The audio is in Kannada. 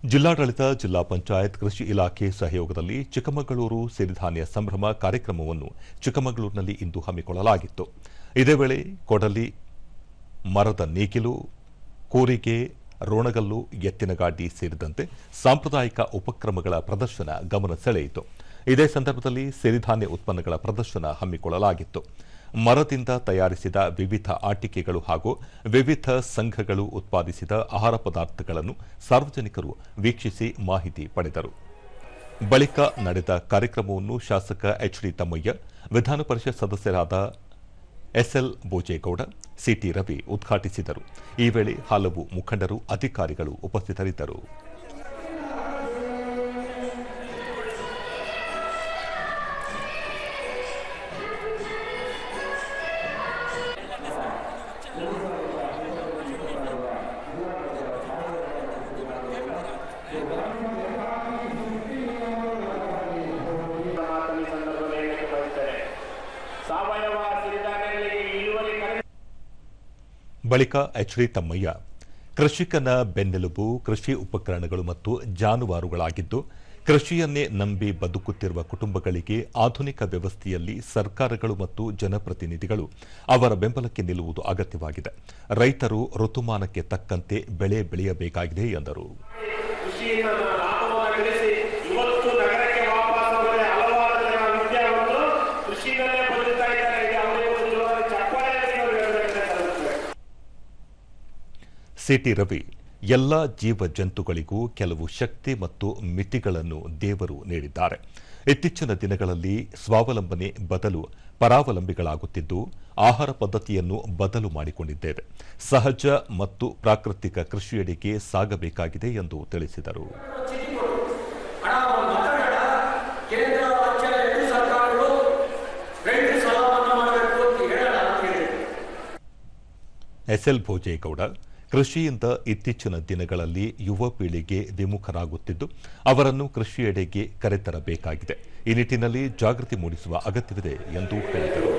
ಜಿಲ್ಲಾಡಳಿತ, ಜಿಲ್ಲಾ ಪಂಚಾಯತ್, ಕೃಷಿ ಇಲಾಖೆ ಸಹಯೋಗದಲ್ಲಿ ಚಿಕ್ಕಮಗಳೂರು ಸಿರಿಧಾನ್ಯ ಸಂಭ್ರಮ ಕಾರ್ಯಕ್ರಮವನ್ನು ಚಿಕ್ಕಮಗಳೂರಿನಲ್ಲಿ ಇಂದು ಹಮ್ಮಿಕೊಳ್ಳಲಾಗಿತ್ತು. ಇದೇ ವೇಳೆ ಕೊಡಲಿ, ಮರದ ನೇಗಿಲು, ಕೂರಿಗೆ, ರೋಣಗಲ್ಲು, ಎತ್ತಿನಗಾಡಿ ಸೇರಿದಂತೆ ಸಾಂಪ್ರದಾಯಿಕ ಉಪಕ್ರಮಗಳ ಪ್ರದರ್ಶನ ಗಮನ ಸೆಳೆಯಿತು. ಇದೇ ಸಂದರ್ಭದಲ್ಲಿ ಸಿರಿಧಾನ್ಯ ಉತ್ಪನ್ನಗಳ ಪ್ರದರ್ಶನ ಹಮ್ಮಿಕೊಳ್ಳಲಾಗಿತ್ತು. ಮರದಿಂದ ತಯಾರಿಸಿದ ವಿವಿಧ ಆಟಿಕೆಗಳು ಹಾಗೂ ವಿವಿಧ ಸಂಘಗಳು ಉತ್ಪಾದಿಸಿದ ಆಹಾರ ಪದಾರ್ಥಗಳನ್ನು ಸಾರ್ವಜನಿಕರು ವೀಕ್ಷಿಸಿ ಮಾಹಿತಿ ಪಡೆದರು. ಬಳಿಕ ನಡೆದ ಕಾರ್ಯಕ್ರಮವನ್ನು ಶಾಸಕ ಎಚ್ಡಿ ತಮ್ಮಯ್ಯ, ವಿಧಾನ ಪರಿಷತ್ ಸದಸ್ಯರಾದ ಎಸ್ಎಲ್ ಬೋಜೇಗೌಡ, ಸಿಟಿ ರವಿ ಉದ್ಘಾಟಿಸಿದರು. ಈ ವೇಳೆ ಹಲವು ಮುಖಂಡರು, ಅಧಿಕಾರಿಗಳು ಉಪಸ್ಥಿತರಿದ್ದರು. ಬಳಿಕ ಎಚ್ಡಿ ತಮ್ಮಯ್ಯ, ಕೃಷಿಕನ ಬೆನ್ನೆಲುಬು ಕೃಷಿ ಉಪಕರಣಗಳು ಮತ್ತು ಜಾನುವಾರುಗಳಾಗಿದ್ದು, ಕೃಷಿಯನ್ನೇ ನಂಬಿ ಬದುಕುತ್ತಿರುವ ಕುಟುಂಬಗಳಿಗೆ ಆಧುನಿಕ ವ್ಯವಸ್ಥೆಯಲ್ಲಿ ಸರ್ಕಾರಗಳು ಮತ್ತು ಜನಪ್ರತಿನಿಧಿಗಳು ಅವರ ಬೆಂಬಲಕ್ಕೆ ನಿಲ್ಲುವುದು ಅಗತ್ಯವಾಗಿದೆ. ರೈತರು ಋತುಮಾನಕ್ಕೆ ತಕ್ಕಂತೆ ಬೆಳೆ ಬೆಳೆಯಬೇಕಾಗಿದೆ ಎಂದರು. ಸಿಟಿ ರವಿ, ಎಲ್ಲ ಜೀವ ಜಂತುಗಳಿಗೂ ಕೆಲವು ಶಕ್ತಿ ಮತ್ತು ಮಿತಿಗಳನ್ನು ದೇವರು ನೀಡಿದ್ದಾರೆ. ಇತ್ತೀಚಿನ ದಿನಗಳಲ್ಲಿ ಸ್ವಾವಲಂಬನೆ ಬದಲು ಪರಾವಲಂಬಿಗಳಾಗುತ್ತಿದ್ದು, ಆಹಾರ ಪದ್ಧತಿಯನ್ನು ಬದಲು ಮಾಡಿಕೊಂಡಿದ್ದೇವೆ. ಸಹಜ ಮತ್ತು ಪ್ರಾಕೃತಿಕ ಕೃಷಿಯೆಡೆಗೆ ಸಾಗಬೇಕಾಗಿದೆ ಎಂದು ತಿಳಿಸಿದರು. ಎಸ್ಎಲ್ ಭೋಜೇಗೌಡ, ಕೃಷಿಯಿಂದ ಇತ್ತೀಚಿನ ದಿನಗಳಲ್ಲಿ ಯುವ ಪೀಳಿಗೆ ವಿಮುಖರಾಗುತ್ತಿದ್ದು, ಅವರನ್ನು ಕೃಷಿಯೆಡೆಗೆ ಕರೆತರಬೇಕಾಗಿದೆ. ಈ ನಿಟ್ಟಿನಲ್ಲಿ ಜಾಗೃತಿ ಮೂಡಿಸುವ ಅಗತ್ಯವಿದೆ ಎಂದು ಹೇಳಿದರು.